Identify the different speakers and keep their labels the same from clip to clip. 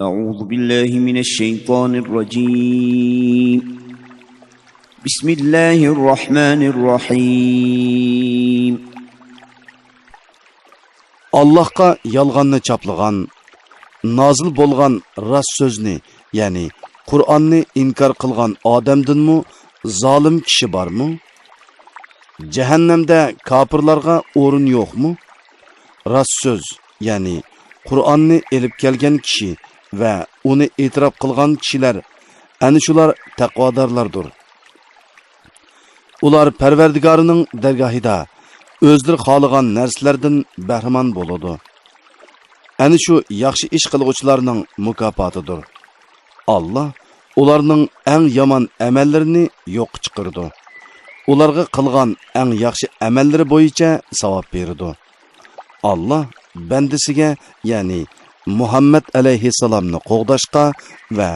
Speaker 1: أعوذ بالله من الشيطان الرجيم بسم الله الرحمن الرحيم
Speaker 2: Allahqa yalğanını çaplagan, nazil bolgan rast sözni, yani Qur'anni inkar qilgan odamdinmi zolim kishi bormi? Cehennemde kafirlarga o'rin yo'qmi? Rast söz, yani Qur'anni elib kelgan kishi va uni e'tirof qilgan kishilar ana shular taqvodorlardir. Ular Parvardigorining dargohida o'zlari xohlagan narsalardan bahramand bo'ladi. Ana shu yaxshi ish qiluvchilarning mukofotidir. Allah ularning eng yomon amallarini yo'q chiqardi. Ularga qilgan eng yaxshi amallari bo'yicha savob berdi. Allah bandasiga, ya'ni Muhammad alayhissalomni qo'g'dashga va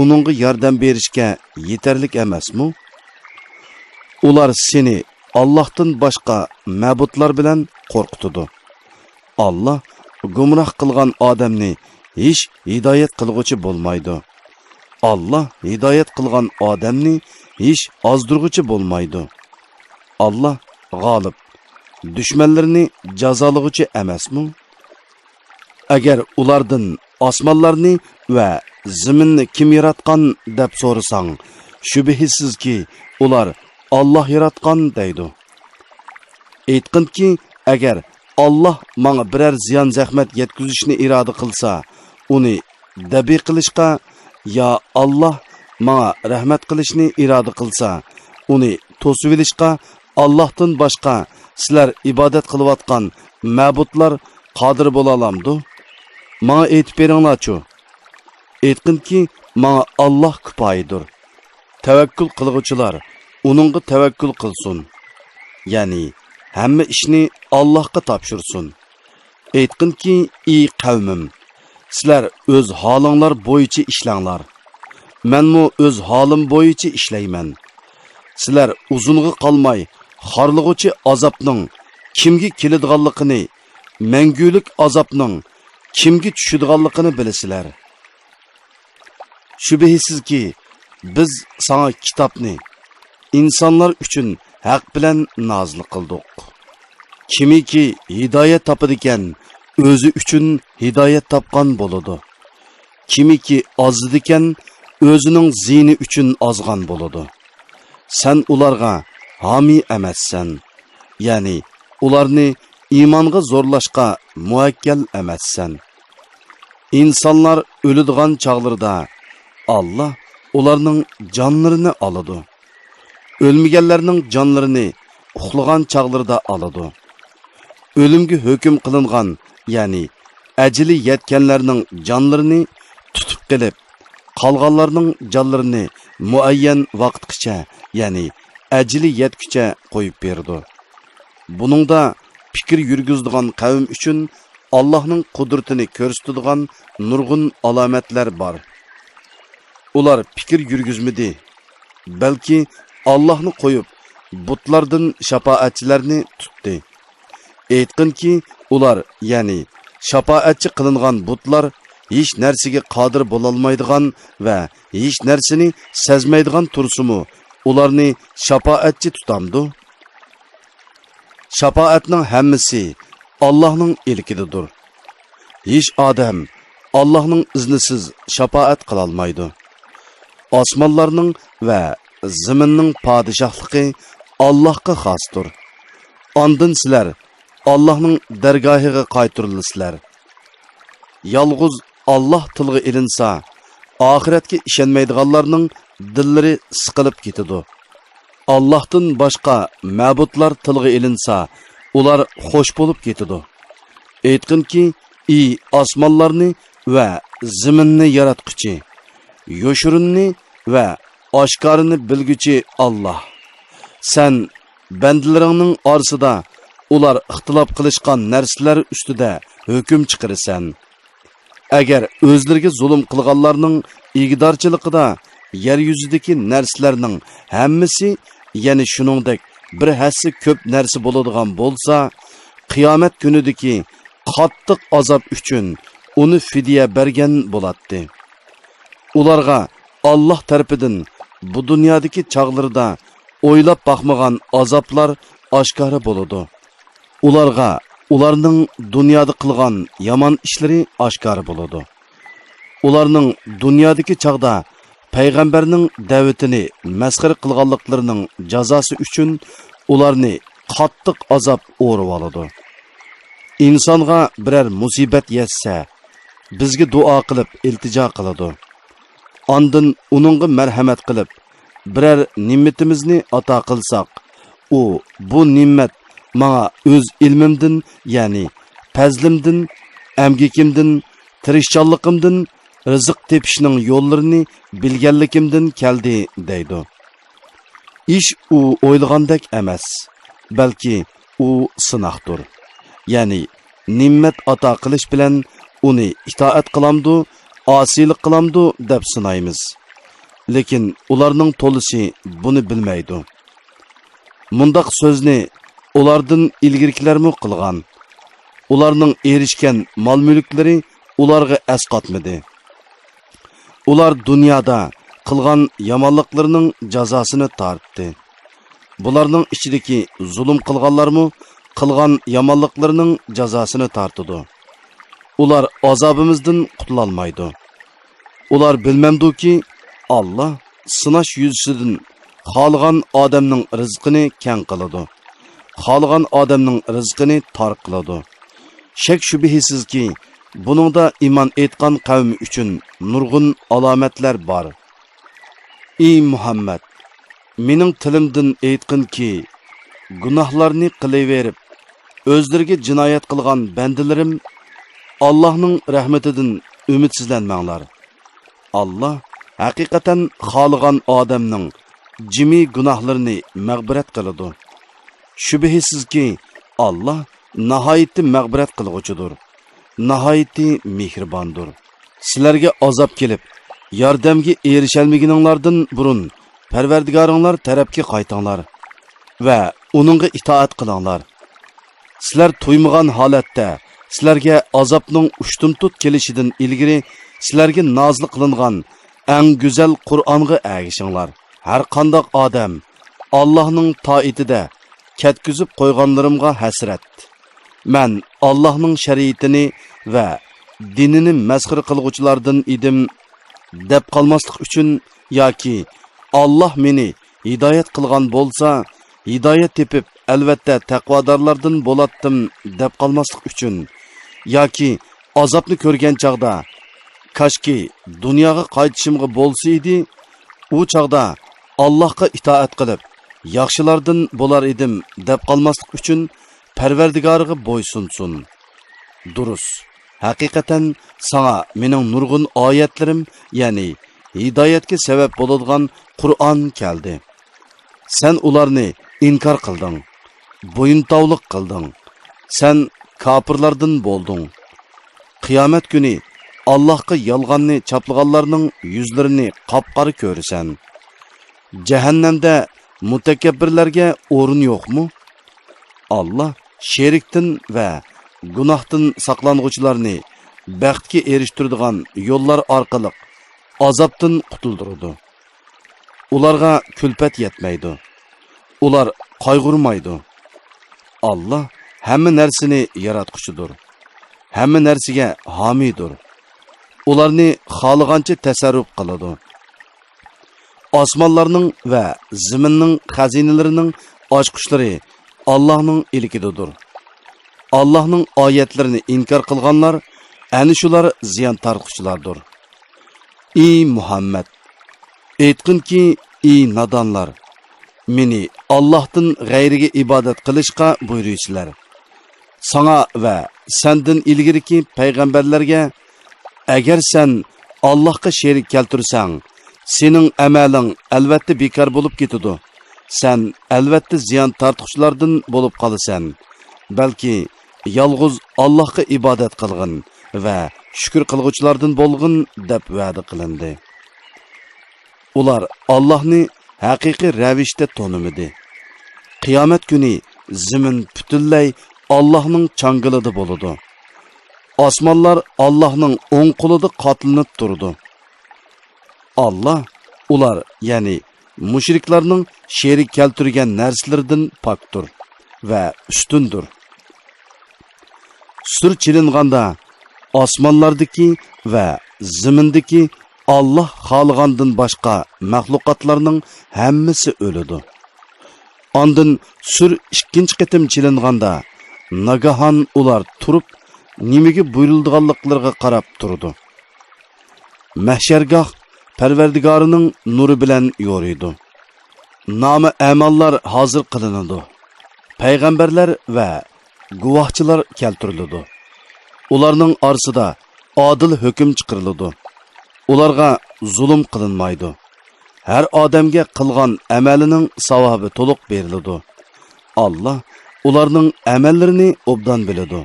Speaker 2: uningga yordam berishga yetarlik emasmi? Ular seni Allah'tan başqa ma'budlar bilan qo'rqitadi. Allah gumroh qilgan odamni hech hidoyat qilguvchi bo'lmaydi. Allah hidoyat qilgan odamni hech ozdirguvchi bo'lmaydi. Allah g'olib, dushmanlarini jazolaguvchi emasmi? Agar ulardan osmonlarni va zaminni kim yaratgan deb so'rasang, shubhisizki ular Allah yaratgan deydi. Aytqinki, agar Allah menga biror ziyon zahmat yetkazishni iroda qilsa, uni dabi qilishga, ya Allah menga rahmat qilishni iroda qilsa, uni to'sib olishga Allohdan boshqa sizlar ibodat qilayotgan ma'budlar qodir bo'la olamdi? Menga aytib beringlar-chu. Aytqinki, menga Allah kifoyadir. Tavakkul qilguvchilar uningga tavakkul qilsin. Ya'ni hamma ishni Allohga topshirsin. Aytqinki, ey qavmim, sizlar o'z holinglar bo'yicha ishlanglar. Menmi o'z holim bo'yicha ishlayman. Sizlar uzunga qolmay xorlig'uchi azobning kimga keladiganligini, mangulik azobning kimga tushadiganligini bilasizlar. Shubhisizki biz sana kitobni insanlar uchun haq bilan nozil qildik. Kimiki hidoyat topadigan, o'zi uchun hidoyat topgan bo'ladi. Kimiki ozdikan, o'zining zini uchun ozgan bo'ladi. Sen ularga hami emassan. Ya'ni ularni iymonga zo'rlashga muvakkal emassan. İnsanlar o'ladigan chog'larda Allah ularning jonlarini oladi. Ölmegenlerinin canlarını uxlagan çağlarda aladı. Ölümge hüküm kılıngan, yani əcili yetkenlerinin canlarını tutup gelip, kalganlarının canlarını muayyen vaktkiçe, yani əcili yetküçe koyup berdi. Bunun da fikir yürgüzdüğün kavim üçün Allah'ın kudretini körüstüdüğün nurgun alametler var. Ular fikir yürgüzmedi. Belki Allah'ını koyup butlardan şafaatçilerini tuttu. Aytqinki, ular, yani şafaatçi kılıngan butlar hiç nersige qadir bolalmaydigan ve hiç nersini sezmeydigan tursumu ularni şafaatçi tutamdı. Şafaatning hammasi Allah'ның ilkididir. Hiç adam Allah'ның iznisiz şafaat kılalmaydı. Osmonlarning ve zaminning padişahlığı Allah'a xasdır. Andın sizler Allah'ның dergahıga qaytırılısızlar. Yalğız Allah tilg'i ilinsa, ahiretke işenmeydiganlarning dilleri sıkılıp gitidi. Allah'tan başka ma'budlar tilg'i ilinsa, ular xoş bolup gitidi. Aytqinki, ey osmonlarni ve zaminni yaratquchi, yoshurunni ve aşkarını bilgüçi Allah. Sen bendilerin arasında ular ixtilop qilishgan narsalar ustida hukm chiqarasan. Agar o'zlariga zulm qilganlarning igdorchiligida yer yuzidagi narsalarning hammasi, ya'ni shuningdek bir hassi ko'p narsa bo'ladigan bo'lsa, qiyomat kunidagi qattiq azob uchun uni fidya bergan bo'ladi. Ularga Allah tarafidan bu dunyodagi chog'larida o'ylab baxmagan azoblar oshkora bo'ladi. Ularga ularning dunyoda qilgan yomon ishlari oshkora bo'ladi. Ularning dunyodagi chog'da payg'ambarning da'vatini masxara qilganliklarining jazosi uchun ularni qattiq azob o'rib oladi. İnsonga biror musibat yetsa, bizga duo qilib iltijo qiladi. Ondan uningga marhamat qilib, biror ne'matimizni ato qilsak, u bu ne'mat menga o'z ilmimdan, ya'ni fazlimdan, amgikimdan, tirishchanligimdan rizq tepishning yo'llarini bilganligimdan keldi deydi. Ish u o'ylagandek emas, balki u sinoqdir. Ya'ni ne'mat ato qilish bilan uni itoat qilamdu, osiylik qilamdu deb sinaymiz. Lekin ularning to'lisi buni bilmaydi. Mundaq so'zni ulardan ilgirkilarmi qilgan. Ularning erishgan mol-mulklari ularga asqatmadi. Ular dunyoda qilgan yomonliklarining jazosini tortdi. Bularning ichidagi zulm qilganlarmi qilgan yomonliklarining jazosini tortdi. Ular azobimizdan qutula olmaydi. Ular bilmamduki, Allah sinash yuzasidan xohlagan odamning rizqini keng qiladi. Xohlagan odamning rizqini tor qiladi. Shak shubhisizki, buningda iymon etgan qavm uchun nurg'un alomatlar bor. Ey Muhammad, mening tilimdan aytqinki, gunohlarni qilaverib, o'zlariga jinoyat qilgan bandilarim Allah'ның rahmetidan ümidsizlenmanglar. Allah haqiqatan xohlagan odamning jimi gunohlarini mag'firat qiladi. Shubhisizki, Allah nihoyatda mag'firat qilg'uchidir, nihoyatda mehribondir. Sizlarga azob kelib, yordamga erishalmaganinglardan burun Parvardigoringlar tarafga qaytinglar va uningga itoat qilinglar. Sizlar to'ymagan holatda sizlarga azobning ushtumtut kelishidan ilgari sizlarga nozil qilingan eng go'zal Qur'onga agishinglar. Har qanday odam Allohning toatida ketkizib qo'yganlarimga hasrat. Men Allohning shariatini va dinini masxir qilguvchilardan edim deb qolmaslik uchun yoki Allah meni hidoyat qilgan bo'lsa, hidoyat tepib albatta taqvodorlardan bo'latdim deb qolmaslik uchun yoki azobni ko'rgan chaqda kashki dunyoga qaytishimga bo'lsa edi, u chaqda Allohga itoat qilib yaxshilardan bo'lar edim deb qolmaslik uchun Parvardigoriga bo'ysunsin. Durust. Haqiqatan sana mening nurg'un oyatlarim, ya'ni hidoyatga sabab bo'ladigan Qur'on keldi. Sen ularni inkor qilding, bo'yintovlik qilding. Sen kafirlardan bo'lding. Qiyomat kuni Allohga yolg'onni chaplaganlarning yuzlarini qop-qora ko'rasan. Jahannamda mutakabbirlarga o'rin yo'qmi? Allah sherikdan va gunohdan saqlanguvchilarni baxtga erishtiradigan yo'llar orqali azobdan qutuldiradi. Ularga kulfat yetmaydi. Ular qayg'urmaydi. Allah hamma narsani yaratquchidir. Hamma narsaga homiydir. Ularni xohlagancha tasarruf qiladi. Osmonlarning va zaminning xazinalarining ochqichlari Allohning ilkididir. Allohning oyatlarini inkor qilganlar ana shular ziyon tortquchilardir. Ey Muhammad, aytqinki, ey nadonlar, meni Allohdan g'ayriga ibodat qilishga buyuruysizlar. Sana va sendan ilgiriki payg'ambarlarga agar sen Allohga sherik keltirsang, sening amaling albatta bekor bo'lib ketadi. Sen albatta ziyon tortquchilardan bo'lib qolasan. Balki yolg'iz Allohga ibodat qilgin va shukr qilguvchilardan bo'lgin deb va'da qilindi. Ular Allohni haqiqiy ravishda tanimadi. Qiyomat kuni zamin butunlay Allohning changilida bo'ladi. osmonlar Allohning o'ng qo'lida qotlinib turdi. Allah ular, ya'ni mushriklarning sherik keltirgan narsalardan pokdir va ustundir. Sur chilinganda osmonlardagi va zimindagi Allah xohlagandan boshqa mahluqotlarning hammasi o'ladi. Ondan sur ikkinchi qitim chilinganda nagahan ular turib nimaga buyurilganliklariga qarab turdi. Mahshargoh Parvardigorining nuri bilan yo'riydi. Nomi amallar hozir qilinadi. Payg'ambarlar va guvohchilar keltiriladi. Ularning orasida adil hukm chiqariladi. Ularga zulm qilinmaydi. Har odamga qilgan amalining savobi to'liq beriladi. Allah ularning amallarini obdan biladi.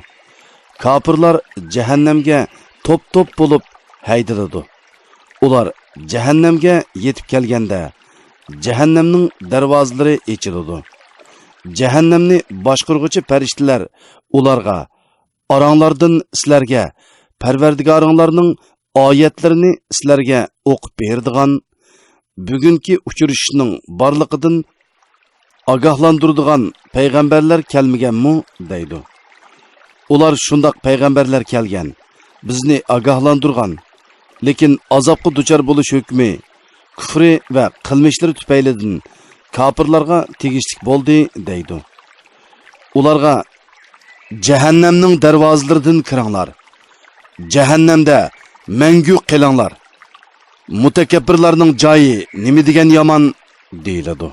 Speaker 2: Kafirlar jahannamga top-top bo'lib haydaladi. Ular jahannamga yetib kelganda jahannamning darvozalari ochiladi. Jahannamni boshqaruvchi farishtalar ularga oranglardan sizlarga Parvardigoringlarning oyatlarini sizlarga o'qib beradigan, bugungi uchrashishning borliqidan ogohlantiradigan payg'ambarlar kelmaganmi deydi. Ular shundoq payg'ambarlar kelgan, bizni ogohlantirgan, lekin azobga duchor bo'lish hukmi kufri va qilmishlari tufaylidan kafirlarga tegishlik bo'ldi deydi. Ularga jahannamning darvozalaridan kiringlar. Jahannamda mangu qilinglar. Mutakabbirlarning joyi nima degan yomon deyiladi.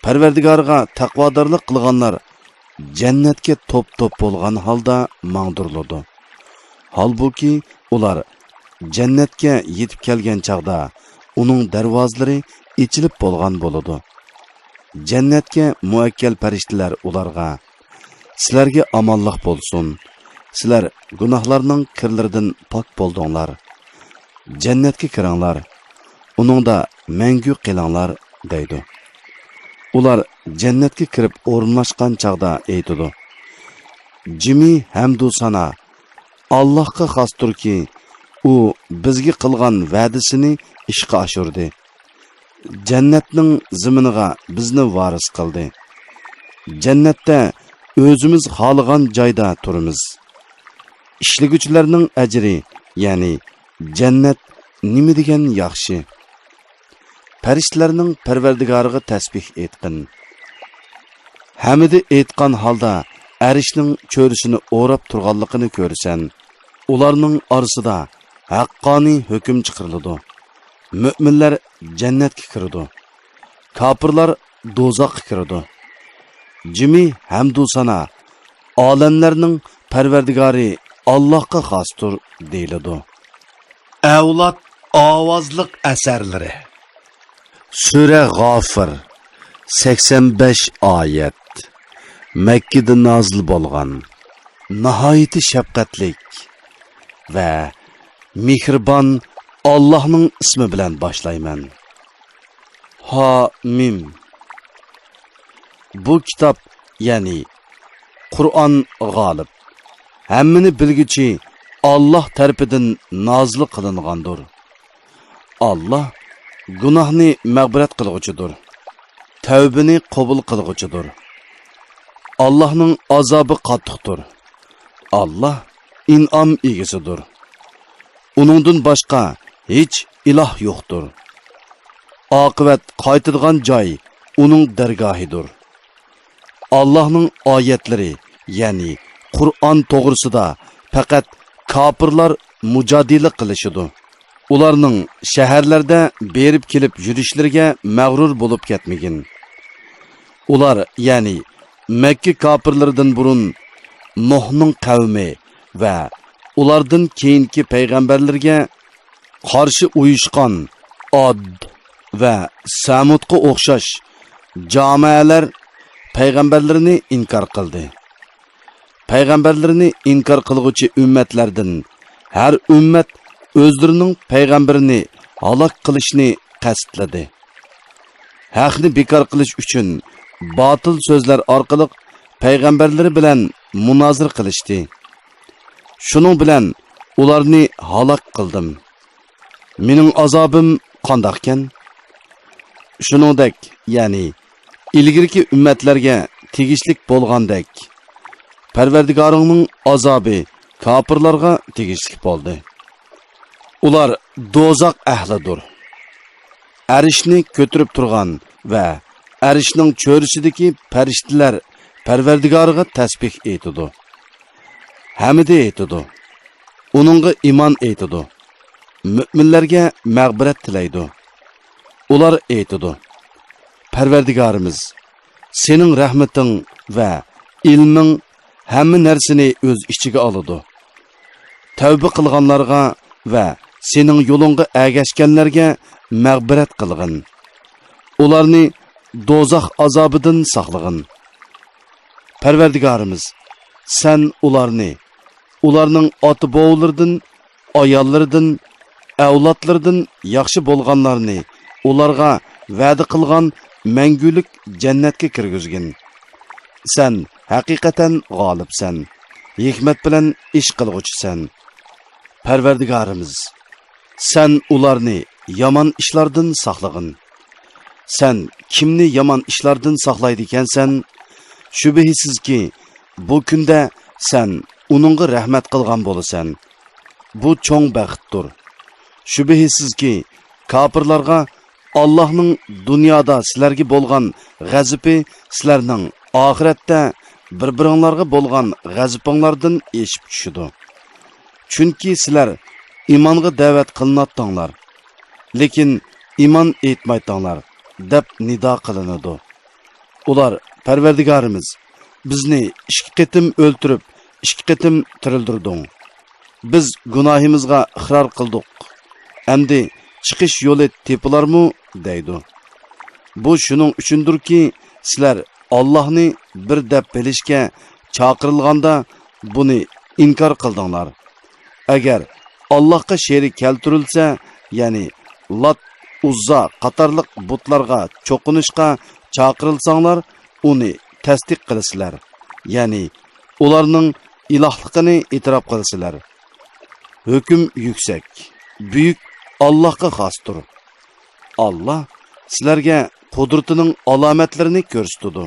Speaker 2: Parvardigorga taqvodorlik qilganlar jannatga top-top bo'lgan holda mangdiriladi. Halbuki ular jannatga yetib kelgan chaqda uning darvozalari ochilib bo'lgan bo'ladi. Jannatga muakkal farishtalar ularga: "Sizlarga omonlik bo'lsin. Sizlar gunohlarning kirlaridan pok bo'ldinglar. Jannatga kiringlar. Uningda mangu qilinglar" deydi. Ular jannatga kirib o'rinlashgan chaqda aytadi: "Jimi hamdu sana Allohga xosdirki, u bizga qilgan va'dasini ishga oshirdi. Jannatning ziminiga bizni varis qildi. Jannatda o'zimiz xohlagan joyda turamiz. Ishliguvchilarning ajri, ya'ni jannat nima degan yaxshi." Farishtalarning Parvardigoriga tasbih aytqin. Hamidi aytgan holda arishning cho'risini o'rab turganligini ko'rsan, ularning orasida haqqoniy hukm chiqariladi. Mu'minlar jannatga kiradi. Kafirlar do'zaxga kiradi. Jimi hamdu sana olamlarning Parvardigori Allohga xosdir deyiladi. Avlod ovozliq asarlari. Sura G'ofir 85 oyat. Makkada nozil bo'lgan. Nihoyatda shafqatlik va mehribon Allohning ismi bilan boshlayman. Ha-mim. Bu kitob, ya'ni Qur'on g'olib, hammani bilguchi Alloh tarafidan nozil qilingandir. Alloh gunohni mag'firat qilg'uchidir. Tavbani qabul qilg'uchidir. Allohning azobi qattiqdir. Allah in'om egasidir. Uningdan boshqa hech iloh yo'qdir. Oqibat qaytadigan joy uning dargohidir. Allohning oyatlari, ya'ni Qur'on to'g'risida faqat kofirlar mujodila qilishidi. Ularning shaharlarda berib kelib yurishlariga mag'rur bo'lib ketmagin. Ular, ya'ni Makka kofirlaridan burun Nuhning qavmi va ulardan keyingi payg'ambarlarga qarshi uyushgan Ad va Samudga o'xshash jamoalar payg'ambarlarni inkor qildi. Payg'ambarlarni inkor qilguvchi ummatlardan har ummat o'zlarining payg'ambarini halok qilishni qasdladi. Haqni bekor qilish uchun botil so'zlar orqali payg'ambarlari bilan munozir qilishdi. Şunun bilan ularni halak qildim. Mening azobim qandoqkan? Shuningdek, ya'ni ilgirki ummatlarga tegishlik bo'lgandek, Parvardigoringning azobi kofirlarga tegishlik bo'ldi. Ular do'zax ahlidir. Arishni ko'tirib turgan va arishning cho'risidagi farishtalar Parvardigoriga tasbih aytadi. Hamida aytadi. Uningga iymon aytadi. Müminlarga mag'firat tilaydi. Ular aytadi. Parvardigorimiz, sening rahmating va ilming hamma narsani o'z ichiga oladi. Tavba qilganlarga va sening yo'lingga ergashganlarga mag'firat qilgin. Ularni do'zax azobidan saqlagin. Parvardigorimiz, sen ularning ota-bovalaridan, ayollaridan, avlodlaridan yaxshi bo'lganlarni ularga va'da qilgan mangulik jannatga kirgizgin. Sen haqiqatan g'olibsan, hikmat bilan ish qilg'uchisan. Parvardigorimiz, sen ularni yomon ishlardan saqlagin. Sen kimni yomon ishlardan saqlaydi ekansan? Shubhisizki, bu kunda sen uningga rahmat qilgan bo'lasan. Bu cho'ng baxtdir. Shubhisizki, kofirlarga Allohning dunyoda sizlarga bo'lgan g'azabi sizlarning oxiratda bir-biringlarga bo'lgan g'azabinglardan eshib tushidi. Chunki sizlar iymonga da'vat qilinatdinglar, lekin iymon etmaytdinglar deb nido qilinadi. Ular, Parvardigorimiz, bizni 2 qitim o'ltirib, 2 qitim tirildirding. Biz gunohimizga iqror qildik. Endi chiqish yo'li tepilarmi deydi. Bu shuning uchundirki, sizlar Allohni bir deb bilishga chaqirilganda buni inkor qildinglar. Agar Allohga sherik keltirilsa, ya'ni Lat, Uzza qatorliq butlarga cho'qinishga chaqirilsanglar, uni tasdiq qilasizlar. Ya'ni ularning ilohligini e'tirof qilasizlar. Hukm yuksak, buyuk Allohga xosdir. Allah sizlarga qudratining alomatlarini ko'rsatdi.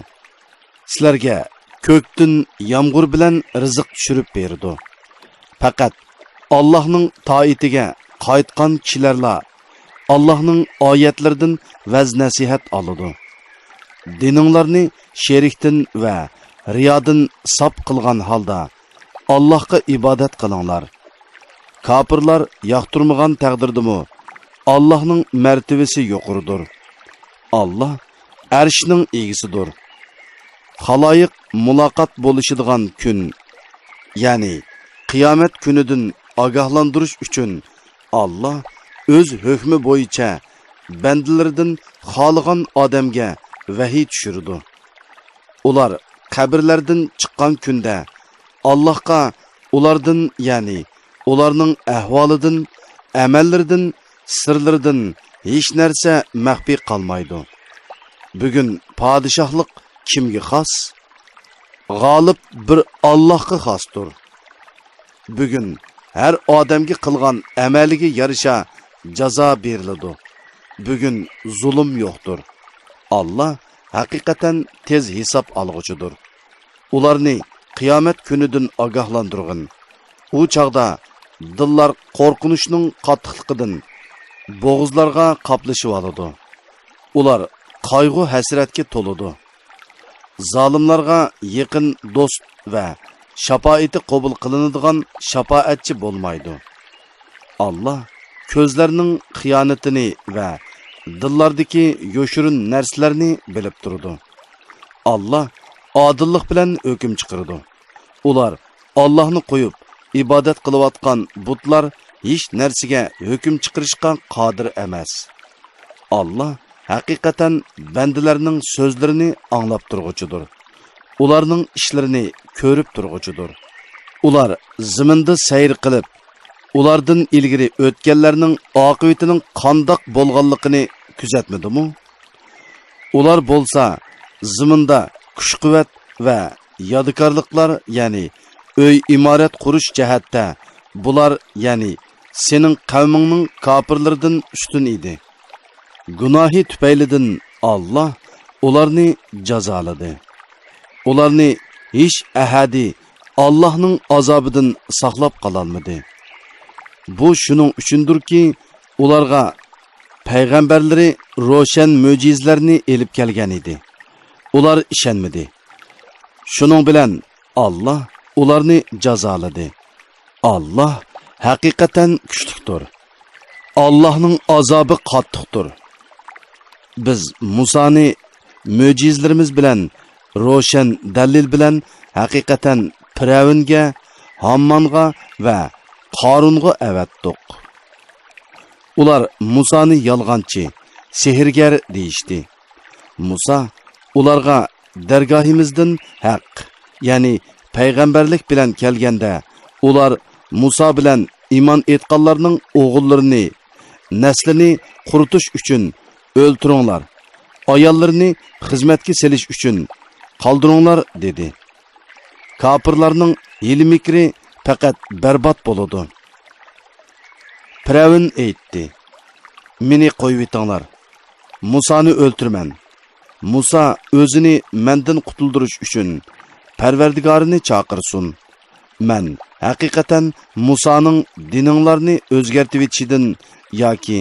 Speaker 2: Sizlarga ko'kdan yomg'ir bilan rizq tushirib berdi. Faqat Allohning toatiga qaytgan kishilarla Allohning oyatlaridan vaz nasihat oladi. Dininglarni sherikdan va riyodan sop qilgan holda Allohga ibodat qilinglar. Kofirlar yoqtirmagan taqdirdimi Allohning martabasi yuqoridir. Allah arshning egisidir. Xaloyiq muloqot bo'lishadigan kun, ya'ni qiyomat kunidan ogohlantirish uchun Allah o'z hukmi bo'yicha bandalaridan xoligan odamga vahiy tushirdi. Ular qabrlardan chiqqan kunda Allohga ulardan, ya'ni ularning ahvolidan, amallaridan, sirlaridan hech narsa maxfiy qolmaydi. Bugun podshohlik kimga xos? G'olib bir Allohga xosdir. Bugun har odamga qilgan amaliga yarasha jazo beriladi. Bugun zulm yo'qdir. Allah haqiqatan tez hisob olg'uchidir. Ularni qiyomat kunidan ogohlantirgin. U chaqda dillar qo'rqinishning qattiqligidan bo'g'izlarga qaplashib oladi. Ular qayg'u hasratga to'ladi. Zolimlarga yaqin do'st va shafoati qabul qilinadigan shafoatchi bo'lmaydi. Allah ko'zlarning xiyonatini va dillardagi yo'shirin narsalarni bilib turdi. Allah odillik bilan hukm chiqardi. Ular Allohni qo'yib ibodat qilayotgan butlar hech narsaga hukm chiqarishga qodir emas. Allah haqiqatan bandalarning so'zlarini anglab turg'uchidir. Ularning ishlarini ko'rib turg'uchidir. Ular zaminda sayr qilib, ulardan ilgari o'tganlarning oqibatining qandoq bo'lganligini kuzatmadimi? Ular bo'lsa zaminda kuch-quvvat va yodikorliklar, ya'ni öy imorat qurish jihatda bular, ya'ni sening qavmingning kofirlaridan ustun edi. Gunohi tufaylidan Allah ularni jazoladi. Ularni hech ahadi Allah'ның azobidan saqlab qololmadi. Bu shuning uchundirki, ularga payg'ambarlari ro'shan mo'jizlarni elib kelgan edi. Ular ishonmadi. Shuning bilan Allah ularni jazoladi. Allah haqiqatan kuchlidir. Allah'ның azobi qattiqdir. Biz Musoni mo'jizlarimiz bilan, ro'shan dalil bilan haqiqatan Firavunga, Hammonga va Qorunga avatdiq. Ular Musoni yolg'onchi, sehrgar deyishdi. Musa ularga dargohimizdan haq, ya'ni payg'ambarlik bilan kelganda, ular Musa bilan iymon etganlarning o'g'illarini, naslini quritish uchun o'ltiringlar, ayollarni xizmatga selish uchun qoldiringlar dedi. Kafirlarning hili mikri faqat barbod bo'ladi. Firavun aytdi: "Meni qo'yib etinglar. Musoni o'ltirman." Musa o'zini mendan qutuldirish uchun Parvardigorini chaqirsin. Men haqiqatan Musoning dininglarni o'zgartib etishidan yoki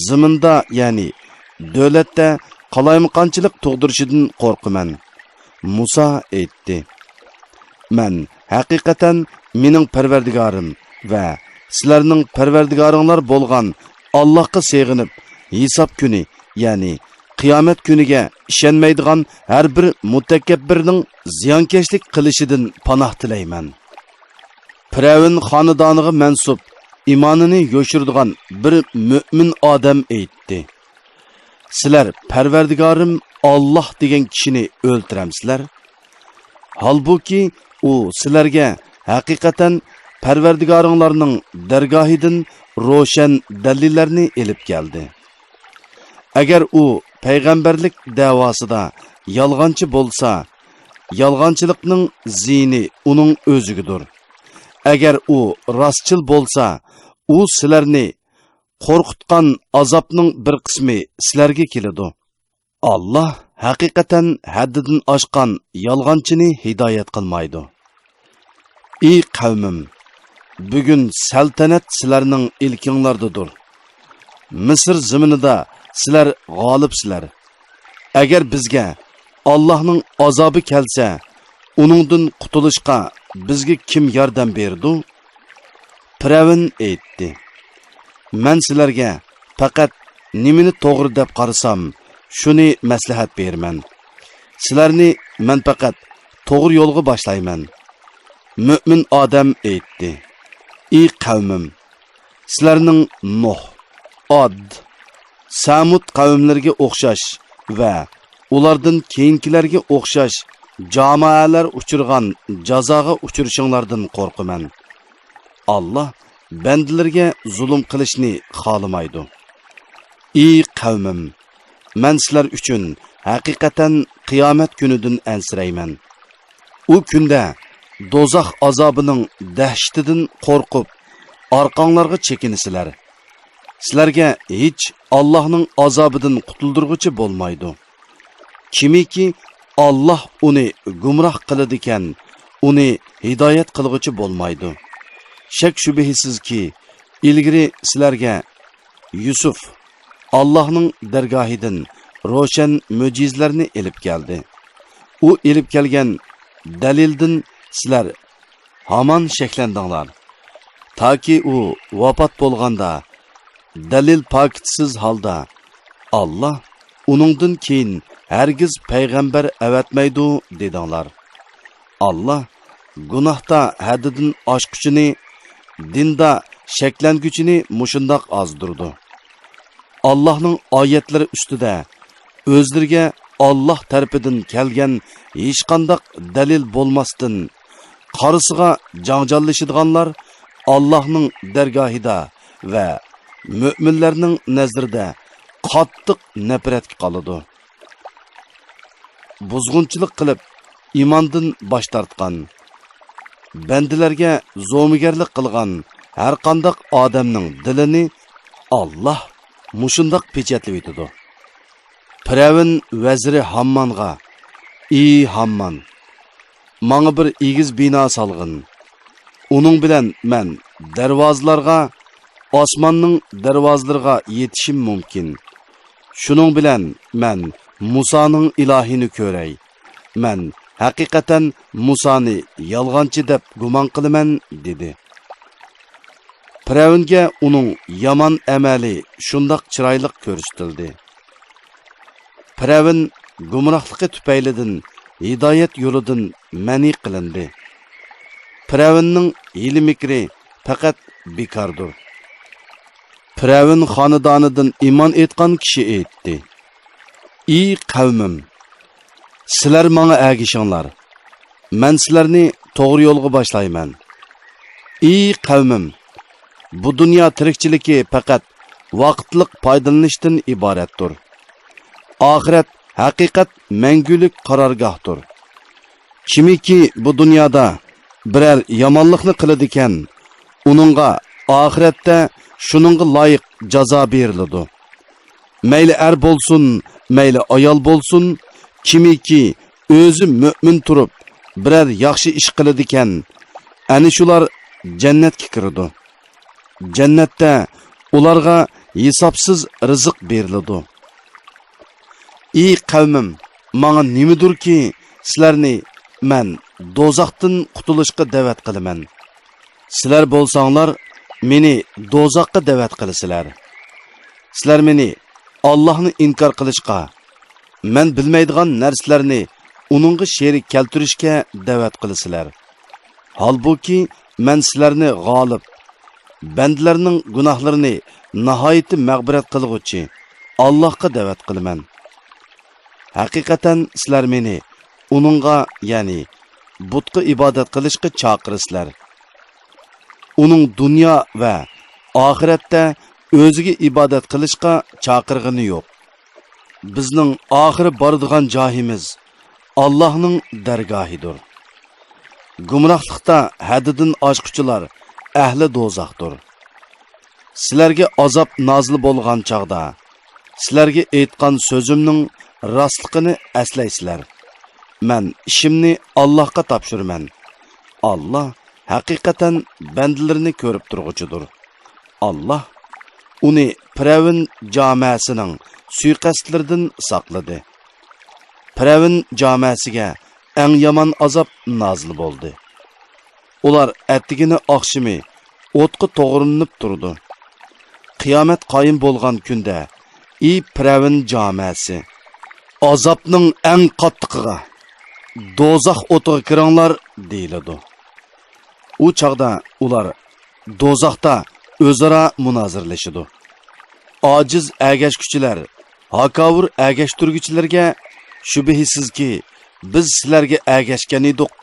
Speaker 2: zaminda, ya'ni davlatda qalaymaqonchilik tug'dirishidan qo'rqaman. Musa aytdi: "Men haqiqatan mening Parvardigorim va sizlarning Parvardigoringlar bo'lgan Allohga seg'inib, hisob kuni, ya'ni qiyomat kuniga ishonmaydigan har bir mutakabbirning ziyonkashlik qilishidan panoh tilayman." Firavun xonadoniga mansub iymonini yo'shirdigan bir mo'min odam aytdi: "Sizlar Parvardigorim Alloh degan kishini o'ltiramsizlar? Halbuki u sizlarga haqiqatan Parvardigoringlarning dargohidan ro'shan dalillarni elib keldi. Agar u payg'ambarlik davosida yolg'onchi bo'lsa, yolg'onchilikning ziyni uning o'zigidir. Agar u rostchil bo'lsa, u sizlarni qo'rqitgan azobning bir qismi sizlarga keladi. Allah haqiqatan haddidan oshgan yolg'onchini hidoyat qilmaydi. Ey qavmim, bugun saltanat sizlarning ilkinglardadir. Misr zaminida sizlar g'olibsizlar. Agar bizga Allohning azobi kelsa, uningdan qutulishga bizga kim yordam berdi? Firavun aytdi: "Men sizlarga faqat nimani to'g'ri deb qarasam, shuni maslahat berman. Sizlarni men faqat to'g'ri yo'lga boshlayman." Mo'min odam aytdi: "Ey qavmim, sizlarning Nuh, Ad, Samud qavmlariga o'xshash va ulardan keyingilarga o'xshash jamoalar uchirgan jazoga uchirishinglardan qo'rqaman. Allah bandalarga zulm qilishni xohlamaydi. Ey qavmim, men sizlar uchun haqiqatan qiyomat kunidan ansirayman. U kunda dozoq azobining dahshatidan qo'rqib, orqanglarga chekinisizlar. Sizlarga hech Allohning azobidan qutuldirguchi bo'lmaydi. Kimiki Allah uni gumroh qiladi ekan, uni hidoyat qilguchi bo'lmaydi. Shak shubhisizki, ilgari sizlarga Yusuf Allohning dargohidan ro'shan mo'jizlarni elib keldi. U elib kelgan dalildan sizlar hamon shaklandinglar. Toki u vafot bo'lganda dalil pakitsiz holda Allah uningdan keyin hargiz payg'ambar avatmaydi dedinglar. Allah gunohda haddidan oshquchini, dinda shaklanguvchini mushundoq ozdirdi. Allohning oyatlari ustida o'zlariga Allah tarafidan kelgan hech qanday dalil bo'lmasdan qarisiga janjallashadiganlar Allohning dargohida va mo'minlarning nazarida qattiq nafratga qoladi. Buzg'unchilik qilib imondan bosh tortgan, bandilarga zo'migarlik qilgan har qanday odamning dilini Allah mushundoq pechatlab o'tadi. Firavun vaziri Hammonga: "Ey Hammon, menga bir egiz bino solg'in. Uning bilan men darvozalarga, osmonning darvozalariga yetishim mumkin. Shuning bilan men Musoning ilohini ko'ray. Men haqiqatan Musoni yolg'onchi deb gumon qilaman" dedi. Firavunga uning yomon amali shundoq chiroyli ko'rsatildi. Firavun gumrohligi tufaylidan hidoyat yo'lidan mani qilindi. Firavunning hiyla mikri faqat bekordir. Firavun xonadonidan iymon etgan kishi aytdi: "Ey qavmim, sizlar menga agishinglar. Men sizlarni to'g'ri yo'lga boshlayman. Ey qavmim, bu dunyo tirikchiligi faqat vaqtlik foydalanishdan iboratdir. Oxirat haqiqat mangulik qarorgohdir. Kimiki bu dunyoda biror yomonlikni qiladi ekan, uningga oxiratda shuningga loyiq jazo beriladi. Mayli er bo'lsin, mayli ayol bo'lsin, kimiki o'zi mo'min turib biror yaxshi ish qiladi ekan, ana shular jannatga kiradi. Jannatda ularga hisobsiz rizq beriladi. Ey qavmim, menga nimadirki sizlarni men do'zaxdan qutulishga da'vat qilaman. Sizlar bo'lsanglar meni do'zaxga da'vat qilasizlar. Sizlar meni Allohni inkor qilishga, men bilmaydigan narsalarni uningga sherik keltirishga da'vat qilasizlar. Halbuki men sizlarni g'olib, bandalarning gunohlarini nihoyat mag'firat qilguvchi Allohga da'vat qilaman. Haqiqatan sizlar meni uningga, ya'ni butga ibodat qilishga chaqirsizlar. Uning dunyo va oxiratda o'ziga ibodat qilishga chaqirg'ini yo'q. Bizning oxiri boradigan joyimiz Allohning dargohidir. Gumrohlikda haddidan oshquchilar ahli do'zaxdir. Sizlarga azob nozil bo'lgan chaqda sizlarga aytgan so'zimning rostligini eslaysizlar. Men ishimni Allohga topshiraman. Allah haqiqatan bandilarini ko'rib turg'uchidir. Allah uni Firavun jamoasining suiqasdlaridan saqladi. Firavun jamoasiga eng yomon azob nozil bo'ldi. Ular attigini oqshimi o'tqa to'g'rinib turdi. Qiyomat qoyim bo'lgan kunda ey Firavun jamoasi, azobning eng qattiqiga, do'zax o'tiga kiringlar deyiladi. U chaqda ular do'zaxda o'zaro munozirlashadi. Ojiz agashkuchilar, hakavur agashturguchilarga shubhisizki biz sizlarga agashgan edik.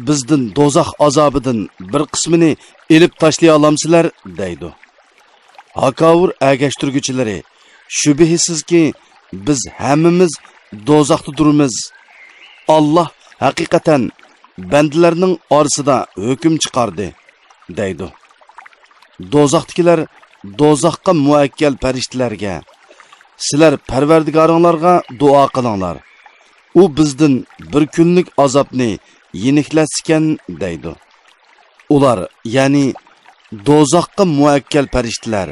Speaker 2: Bizdan do'zax azobidan bir qismini elib tashlay olamsizlar deydi. Hakavur agashturguchilari shubhisizki biz hammamiz do'zaxda turamiz. Allah haqiqatan bandalarning orasida hukm chiqardi deydi. Do'zaxdagilar do'zaxga muakkal farishtalarga: "Sizlar Parvardigoringlarga duo qilinglar. U bizdan bir kunlik azobni yeniklaskan" deydi. Ular, ya'ni do'zaxga muakkal farishtalar: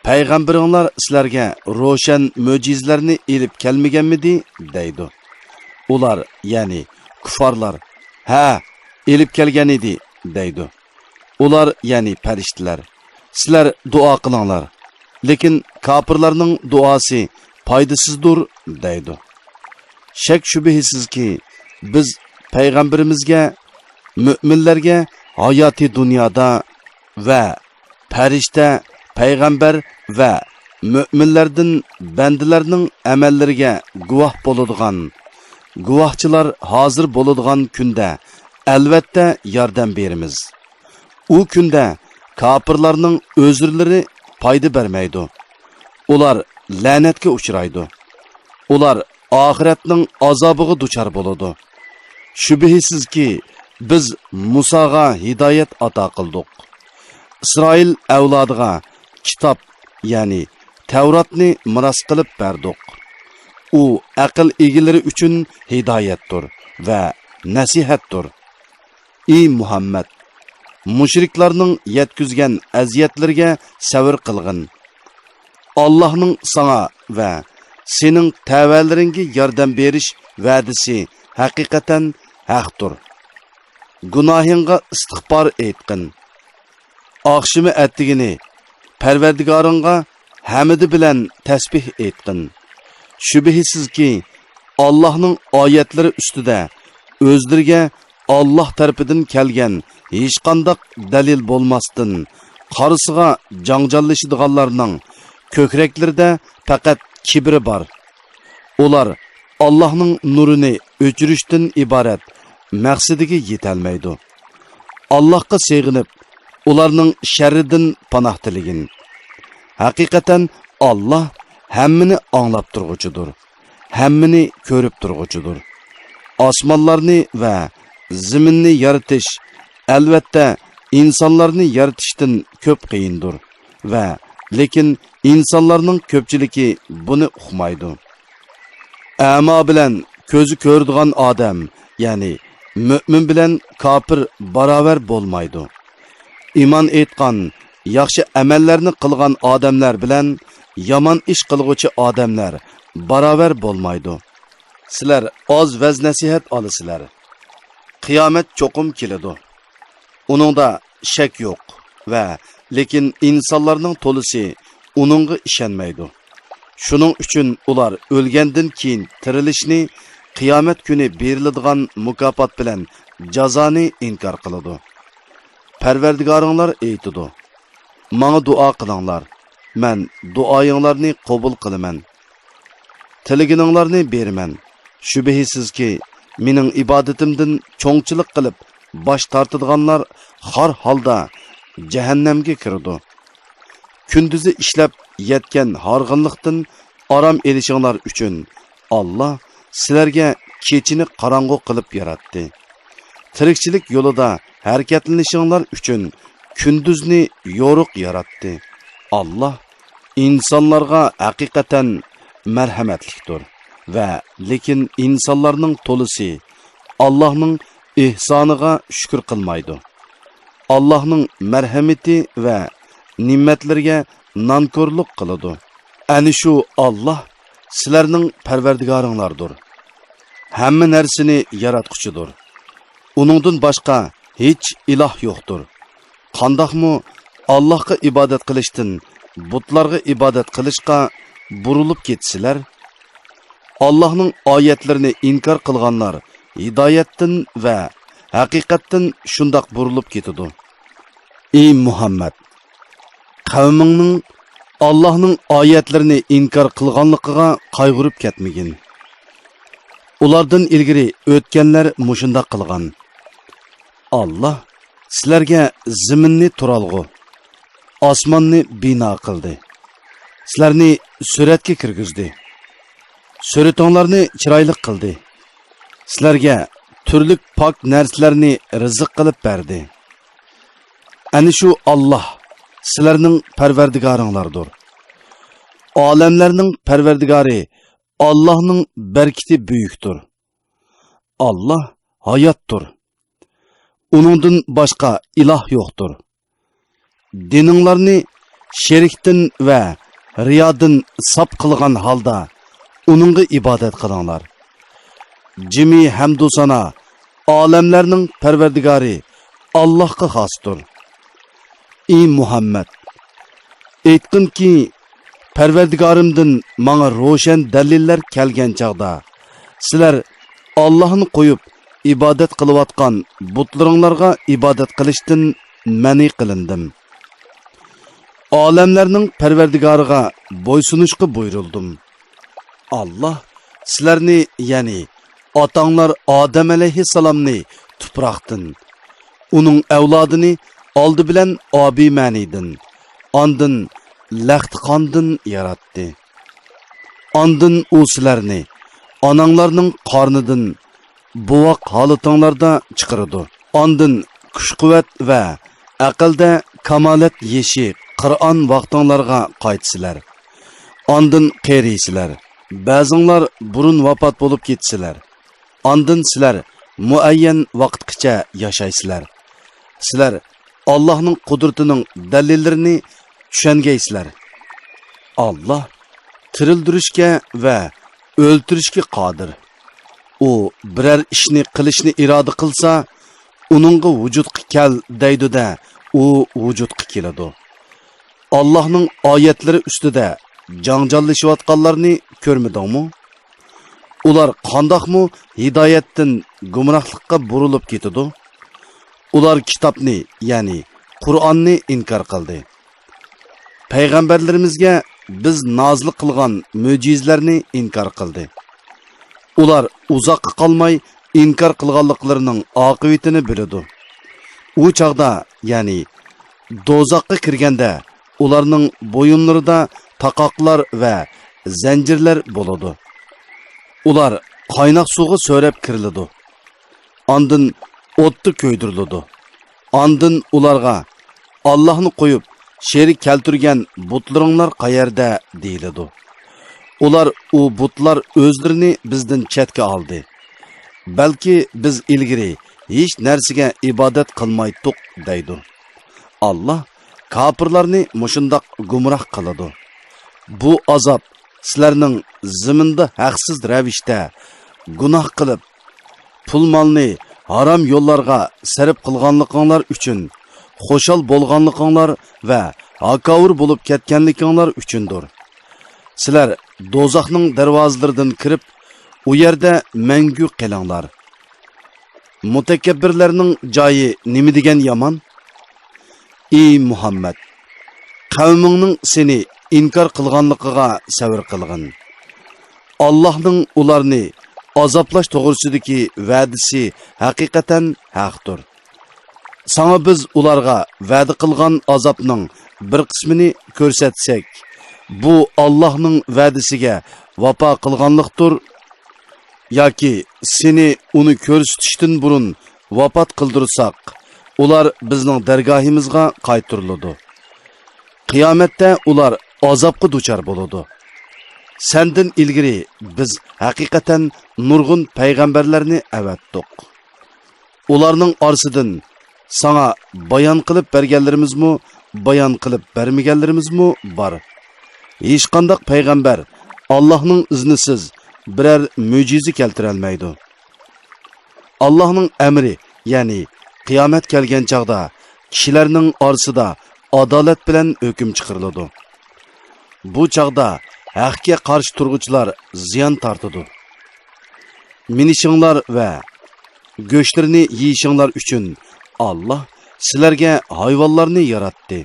Speaker 2: "Payg'ambaringlar sizlarga ro'shan mo'jizalarni elib kelmaganmidi?" deydi. Ular, ya'ni kuffarlar: "Ha, elib kelgan edi" deydi. Ular, ya'ni farishtalar: "Sizlar duo qilinglar, lekin kofirlarning duosi foydasizdir" deydi. Shak shubhisizki biz payg'ambarimizga, mu'minlarga hayoti dunyoda va farishta, payg'ambar va mu'minlardan bandalarning amallariga guvoh bo'ladigan, guvohchilar hozir bo'ladigan kunda albatta yordam beramiz. U kunda kofirlarning o'zurlari foyda bermaydi. Ular la'natga uchraydi. Ular oxiratning azobiga duchor bo'ladi. Shubhisizki biz Musaga hidayet ata qildik. İsrail avlodiga kitob, ya'ni Tavratni miros qilib berdik. U aql egalari uchun hidoyatdir va nasihatdir. Ey Muhammad, mushriklarning yetkizgan aziyatlarga sabr qilgin. Allohning sana va sening tavallaringga yordam berish va'dasi haqiqatan haqdir. Gunohingga istig'for aytqin. Oqshimi attigini Parvardigoringga hamidi bilan tasbih aytqin. Shubhisizki Allohning oyatlari ustida o'zlariga Allah tarafidan kelgan hech qanday dalil bo'lmasdan qarisiga janjallashadiganlarning ko'kraklarida faqat kibri bor. Ular Allohning nurini o'chirishdan iborat maqsadiga yetolmaydi. Allohga sig'inib, ularning sharridan panoh tilegin. Haqiqatan Allah hammani anglab turg'uchidir, hammani ko'rib turg'uchidir. Osmonlarni va zaminni yaratish albatta insonlarni yaratishdan ko'p qiyindir va lekin insonlarning ko'pchiligi buni uqmaydi. Amo bilan ko'zi ko'radigan odam, ya'ni mu'min bilan kofir barobar bo'lmaydi. Iymon etgan, yaxshi amallarni qilgan odamlar bilan yomon ish qilguvchi odamlar barobar bo'lmaydi. Sizlar oz vaz nasihat olasizlar. Qiyomat cho'qim keladi. Uningda shak yo'q va lekin insonlarning to'lisi uningga ishonmaydi. Shuning uchun ular o'lgandan keyin tirilishni, qiyomat kuni beriladigan mukofot bilan jazoni inkor qiladi. Parvardigoringlar aytidi: "Menga duo qilinglar, men duoyinglarni qabul qilaman. Tilagininglarni beraman. Shubhisizki mening ibodatimdan cho'ngchilik qilib bosh tortadiganlar har holda jahannamga kiradi. Kunduzi ishlab yetgan horg'inlikdan orom elishinglar uchun Allah sizlarga kechini qorong'u qilib yaratdi. Tirikchilik yo'lida harakatlanishinglar uchun kunduzni yo'riq yaratdi. Allah insonlarga haqiqatan marhamatlikdir va lekin insonlarning to'lisi Allohning ihsoniga shukr qilmaydi. Allohning marhamati va ne'matlariga nonko'rlik qiladi. Ani shu Allah sizlarning parvardigoringlardir. Hamma narsani yaratquchidir. Uningdan boshqa hech iloh yo'qdir. Qandoqmi Allohga ibodat qilishdan butlarga ibodat qilishga burilib ketsizlar? Allohning oyatlarini inkor qilganlar hidoyatdan va haqiqatdan shundoq burilib ketadi. Ey Muhammad, qavmingning Allohning oyatlarini inkor qilganligiga qayg'urib ketmagin. Ulardan ilgari o'tganlar mushunda qilgan. Allah sizlarga zaminni turalg'u, osmonni bino qildi. Sizlarni suratga kirgizdi. Suratinglarni chiroyli qildi. Sizlarga turli pok narsalarni rizq qilib berdi. Ani shu Allah sizlarning parvardigoringlardir. Olamlarning parvardigori Allohning barkati buyukdir. Allah hayotdir. Uningdan boshqa iloh yo'qdir. Dininglarni sherikdan va riyodan sap qilgan holda uningga ibodat qilinglar. Jimi hamdu sana olamlarning parvardigori Allohga xosdir. Ey Muhammad, aytqinki Parvardigorimdan menga ro'shan dalillar kelgan chaqda sizlar Allohni qo'yib ibodat qilayotgan butlaringlarga ibodat qilishdan mani qilindim. Olamlarning parvardigoriga bo'ysunishga buyurildim. Allah sizlarni, ya'ni otanglar Odam alayhissalomni tuproqdan, uning avlodini oldi bilan obi manidan, ondan laxt qondan yaratdi. Ondan u sizlarni onanglarning qornidan buvoq holatinglarda chiqirdi Andın kuch-quvvat va aqlda kamolat yeshi Qur'on vaqtinglarga qaytsizlar. Andın qeriysizlar. Ba'zinglar burun vafot bo'lib ketsizlar. Andın sizlar muayyan vaqtgacha yashaysizlar. Sizlar Allohning qudratining dalillarini tushungaysizlar. Allah tirildirishga va o'ltirishga qodir. U biror ishni qilishni iroda qilsa, uningga vujudga kel deydi-da, u vujudga keladi. Allohning oyatlari ustida janjallashayotganlarni ko'rmadingmi? Ular qandoqmi hidoyatdan gumrohlikka burilib ketadi? Ular kitobni, ya'ni Qur'onni inkor qildi. Payg'ambarlarimizga biz nozil qilgan mo'jizlarni inkor qildi. Ular uzoqqa qolmay inkor qilganliklarining oqibatini biladi. U chaqda, ya'ni dozoqqa kirganda ularning bo'yinlarida taqoqlar va zanjirlar bo'ladi. Ular qaynoq suvga so'rab kiriladi. Ondan o'tni ko'ydiriladi. Ondan ularga Allohni qo'yib sherik keltirgan butlaringlar qayerda deyiladi. Ular u butlar o'zlarini bizdan chetga oldi. Balki biz ilgari hech narsaga ibodat qilmaydik deydi. Allah kafirlarni mushundoq gumroh qiladi. Bu azob sizlarning ziminda haqsiz ravishda gunoh qilib, pul molni harom yo'llarga sarf qilganliginglar uchun, xo'shal bo'lganliginglar va hakavur bo'lib ketganliginglar uchundir. Sizlar dozoqning darvozalaridan kirib, u yerda mangu qilinglar. Mutakabbirlarning joyi nima degan yomon? Ey Muhammad, qavmingning seni inkor qilganligiga sabr qilgin. Allohning ularni azoblash to'g'risidagi va'dasi haqiqatan haqdir. Sana biz ularga va'da qilgan azobning bir qismini ko'rsatsak, bu Allohning va'dasiga vafo qilganlikdir. Yoki seni uni ko'rsatishdan burun vafot qildirsak, ular bizning dargohimizga qaytariladi. Qiyomatda ular azobga duchor bo'ladi. Sendan ilgari biz haqiqatan nurg'un payg'ambarlarni avatdik. Ularning orasidan sana bayon qilib berganlarimizmi, bayon qilib bermaganlarimizmi bor. Hech qanday payg'ambar Allohning iznisiz biror mo'jiza keltira olmaydi. Allohning amri, ya'ni qiyomat kelgan chaqda kishilarning orasida adolat bilan hukm chiqariladi. Bu chaqda haqqa qarshi turg'uvchilar ziyon tortadi. Minishinglar va go'shtlarni yeyishinglar uchun Allah sizlarga hayvonlarni yaratdi.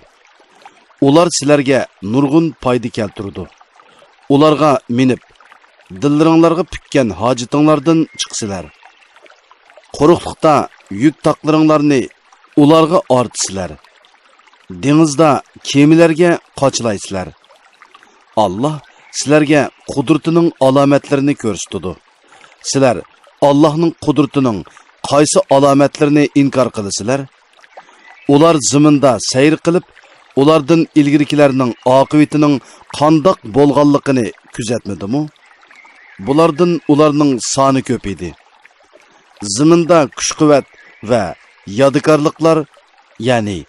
Speaker 2: Ular sizlarga nurg'un foyda keltirdi. Ularga minib, dillaringlarga pukkan hojitinglardan chiqsizlar. Quruqlikda yuk taqlaringlarni ularga ortsizlar. Dengizda kemilarga qochilaysizlar. Allah sizlarga qudratining alomatlarini ko'rsatdi. Sizlar Allohning qudratining qaysi alomatlarini inkor qilasizlar? Ular ziminda sayr qilib, ulardan ilgirikilarning oqibatining qandoq bo'lganligini kuzatmadimi? Bulardan ularning soni ko'p edi. Ziminda kuch-quvvat va yodikorliklar, ya'ni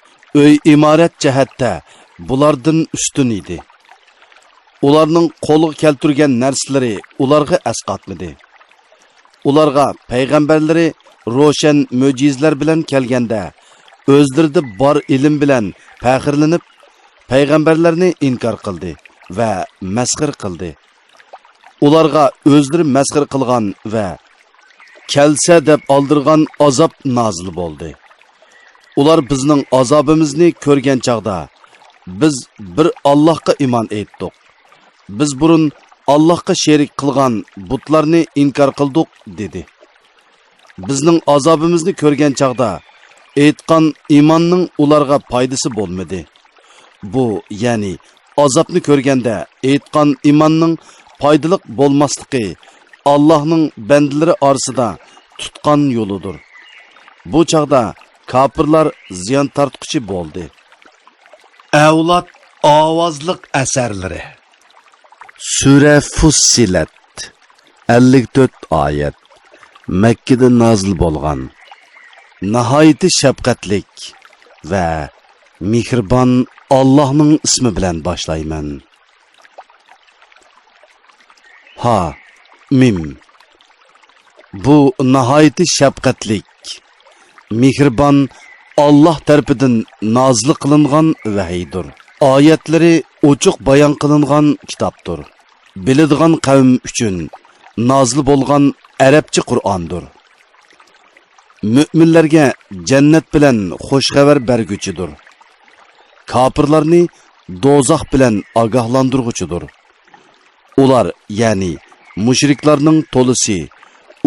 Speaker 2: uy imorat jihatda bulardan ustun edi. Ularning qo'lga keltirgan narsalari ularga asqatmadi. Ularga payg'ambarlari ro'shan mo'jizlar bilan kelganda o'zlarida bor ilm bilan faxrlanib, payg'ambarlarni inkor qildi va masxir qildi. Ularga o'zlari masxir qilgan va kelsa deb oldirgan azob nozil bo'ldi. Ular bizning azobimizni ko'rgan chaqda biz bir Allohga iymon etdik. Biz burun Allohga sherik qilgan butlarni inkor qildik dedi. Bizning azobimizni ko'rgan chaqda aytgan iymonning ularga foydasi bo'lmadi. Bu, ya'ni azobni ko'rganda aytgan iymonning foydaliq bo'lmasligi Allohning bandalari orasida tutgan yo'lidir. Bu çağda kafirlar ziyon tortquchi bo'ldi. Avlod ovozliq asarlari. Sura Fussilat 54 oyat. Makkada nozil bo'lgan. Nihoyatda shafqatlik va mehribon Allohning ismi bilan boshlayman. Ha, mim. Bu nihoyatda shafqatlik, mehribon Allah tarafidan nozil qilingan vahiydir. Oyatlari ochiq bayon qilingan kitobdir. Biladigan qavm uchun nozil bo'lgan arabcha Qur'ondir. Müminlarga jannat bilan xush xabar berguchidir. Kafirlarni dozoq bilan ogohlantirguchidir. Ular, ya'ni mushriklarning to'lisi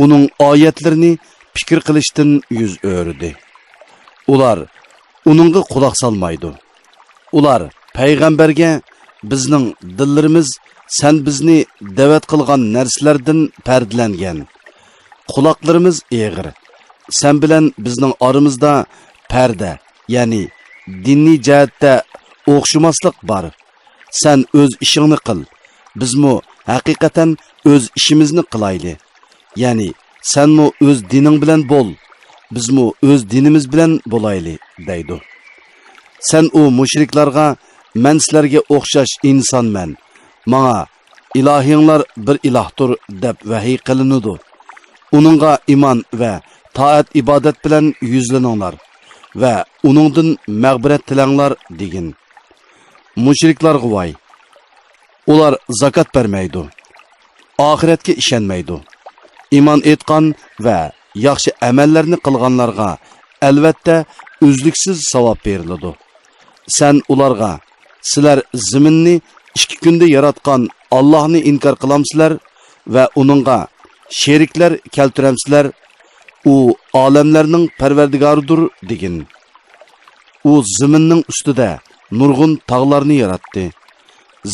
Speaker 2: uning oyatlarini fikr qilishdan yuz o'rdi. Ular uningga quloq solmaydi. Ular payg'ambarga bizning dillarimiz sen bizni da'vat qilgan narsalardan pardlangan. Quloqlarimiz eg'ir. Sen bilan bizning oramizda parda, ya'ni diniy jihatda o'xshamaslik bor. Sen o'z ishingni qil. Bizmi haqiqatan o'z ishimizni qilayli. Ya'ni senmi o'z dining bilan bo'l. Bizmi o'z dinimiz bilan bo'layli deydi. Sen o mushriklarga men sizlarga o'xshash insonman. Menga ilahinglar bir ilahdir deb vahiy qilinadi. Uningga iymon va taat ibodat bilan yuzlaninglar va uningdan mag'firat tilanglar degin. Mushriklarga voy. Ular zakat bermaydi. Oxiratga ishonmaydi. Iymon etgan va yaxshi amallarni qilganlarga albatta uzluksiz savob beriladi. Sen ularga sizlar zaminni 2 kunda yaratgan Allohni inkor qilamsizlar va uningga sheriklar keltiramsizlar. U olamlarning parvardigoridir degin. U zaminning ustida nurg'un tog'larni yaratdi.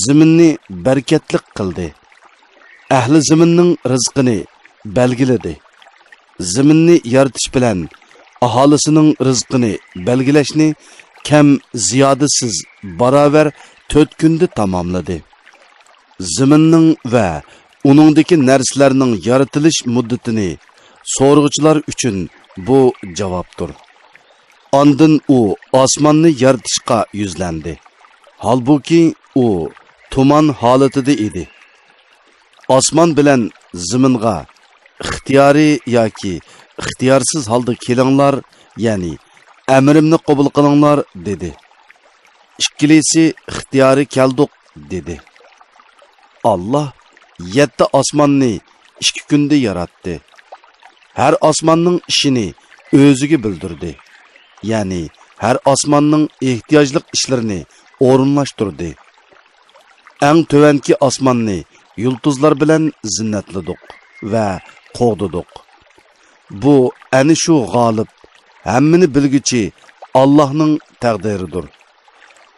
Speaker 2: Zaminni barakatli qildi. Ahli zaminning rizqini belgiladi. Zaminni yaratish bilan aholisining rizqini belgilashni kam ziyodasiz barobar 4 kunda tamomladi. Zaminning va uningdagi narsalarning yaratilish muddatini so'rg'uchilar uchun bu javobdir. Ondan u osmonni yaratishga yuzlandi. Halbuki u tuman holatida edi. Osmon bilan zaminga ixtiyoriy yoki ixtiyorsiz holda kelinglar, ya'ni amrimni qabul qilinglar dedi. Ikkilisi ixtiyori keldik dedi. Allah 7 osmonni 2 kunda yaratdi. Her osmonning ishini o'ziga bildirdi. Ya'ni her osmonning ehtiyojli ishlarini o'rinlashtirdi. Eng tovanki osmonni yulduzlar bilan zinnatladik va qo'g'didik. Bu ana shu g'olib, hammani bilguchi Allohning taqdiridir.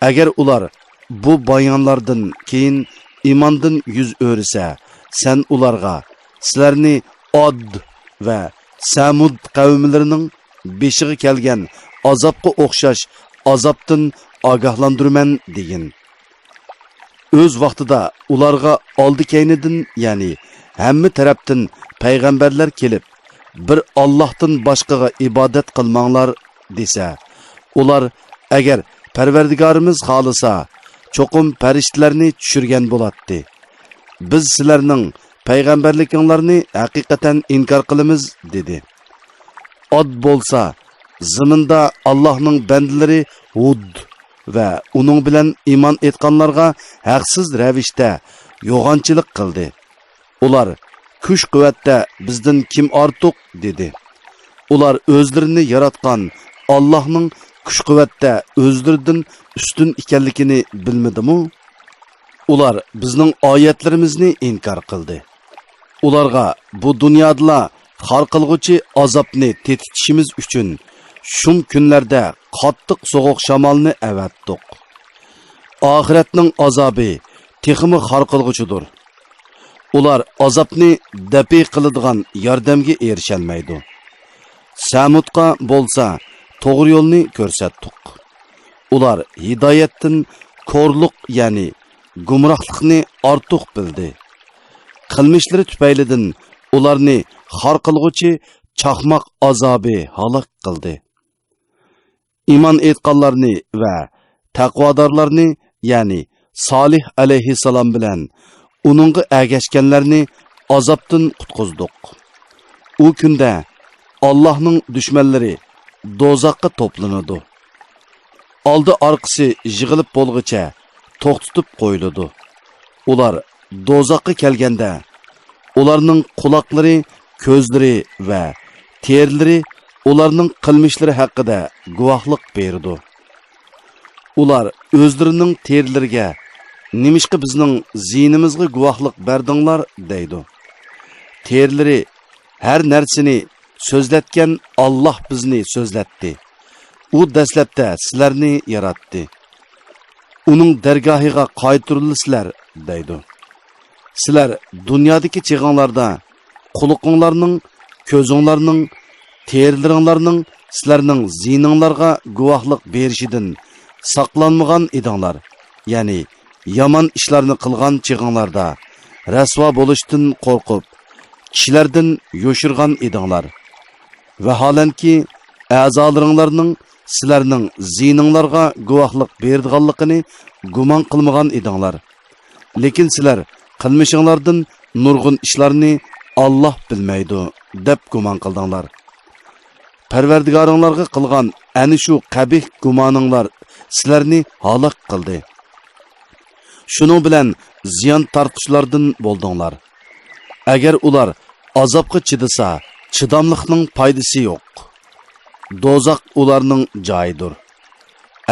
Speaker 2: Agar ular bu bayonlardan keyin iymondan yuz o'risa, sen ularga sizlarni Od va Samud qavmlarining beshiga kelgan azobga o'xshash azobdan ogohlantirman degin. O'z vaqtida ularga oldi keynidan, ya'ni hamma tarafdan payg'ambarlar kelib, bir Allohdan boshqaga ibodat qilmanglar desa, ular agar Parvardigorimiz xolisa, cho'qim farishtalarni tushirgan bo'ladi. Biz sizlarning payg'ambarlikinglarni haqiqatan inkor qilamiz dedi. Od bo'lsa, zaminda Allohning bandalari Hud va uning bilan iymon etganlarga haqsiz ravishda yo'g'onchilik qildi. Ular kuch-quvvatda bizdan kim ortiq dedi. Ular o'zlarini yaratgan Allohning kuch-quvvatda o'zlaridan ustun ekanligini bilmadimi? Ular bizning oyatlarimizni inkor qildi. Ularga bu dunyoda xor qilg'uchi azobni tetishimiz uchun shum kunlarda qattiq sovuq shamolni avatdik. Oxiratning azobi texmi xor qilg'uchidir. Ular azobni dafi qiladigan yordamga erisholmaydi. Samudqa bo'lsa to'g'ri yo'lni ko'rsatdik. Ular hidoyatdan ko'rliq, ya'ni gumrohlikni ortiq bildi. Qilmishlari tufaylidan ularni xor qilg'uchi chaqmoq azobi halok qildi. Iymon etganlarni va taqvodorlarni, ya'ni Solih alayhissalom bilan uningga ergashganlarni azobdan qutqizdik. U kunda Allohning dushmanlari do'zaxga to'planadi. Oldi orqasi yig'ilib bo'lguncha to'xtatib qo'yiladi. Ular do'zaxga kelganda ularning quloqlari, ko'zlari va terlari ularning qilmishlari haqida guvohlik berdi. Ular o'zlarining terlariga nimishqa bizning zinimizga guvohlik berdinglar deydi. Terlari her narsani so'zlatgan Alloh bizni so'zlatdi. U dastlabda sizlarni yaratdi. Uning dargohiga qaytirilasizlar deydi. Sizlar dunyodagi chig'inglarda quliqinglarning, ko'zinglarning, terlaringlarning sizlarning zininglarga guvohlik berishidan saqlanmagan edinglar. Ya'ni yomon ishlarni qilgan chig'inglarda rasvo bo'lishdan qo'rqib, kishilardan yo'shirgan edinglar. Vaholanki a'zolaringlarning sizlarning zininglarga guvohlik berdiganligini gumon qilmagan edinglar. Lekin sizlar qilmishinglardan nurg'un ishlarni Alloh bilmaydi deb gumon qildinglar. Parvardigoringlarga qilgan ana shu qabih gumoninglar sizlarni halok qildi. Shuning bilan ziyon tortishlardan bo'ldinglar. Agar ular azobga chidasa, chidamlikning foydasi yo'q. Do'zax ularning joyidir.